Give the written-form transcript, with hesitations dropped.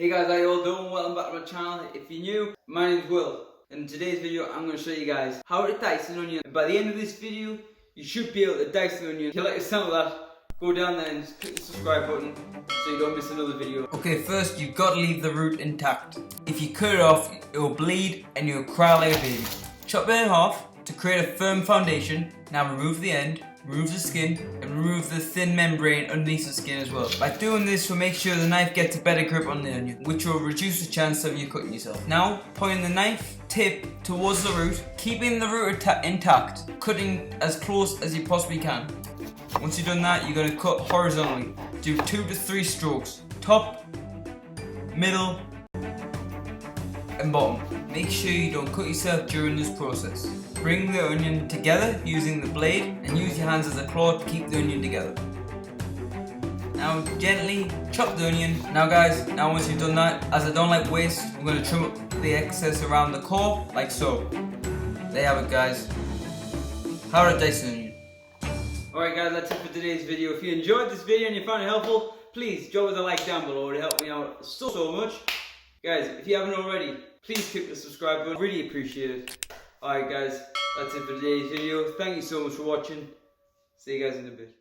Hey guys, how you all doing? Welcome back to my channel. If you're new, my name's Will. In today's video, I'm going to show you guys how to dice an onion. And by the end of this video, you should be able to dice an onion. If you like the sound of that, go down there and click the subscribe button so you don't miss another video. Okay, first you've got to leave the root intact. If you cut it off, it will bleed and you'll cry like a baby. Chop it in half to create a firm foundation. Now remove the end, remove the skin, and remove the thin membrane underneath the skin as well. By doing this, we'll make sure the knife gets a better grip on the onion, which will reduce the chance of you cutting yourself. Now, pointing the knife tip towards the root, keeping the root intact, cutting as close as you possibly can. Once you've done that, you're going to cut horizontally. Do 2 to 3 strokes, top, middle, and bottom. Make sure you don't cut yourself during this process. Bring the onion together using the blade and use your hands as a claw to keep the onion together. Now gently chop the onion. Now guys, once you've done that, as I don't like waste, I'm going to trim up the excess around the core like so. There you have it guys. How to dice an onion. Alright guys, that's it for today's video. If you enjoyed this video and you found it helpful, please drop us a like down below. It help me out so much. Guys, if you haven't already, please click the subscribe button. Really appreciate it. Alright guys, that's it for today's video. Thank you so much for watching. See you guys in a bit.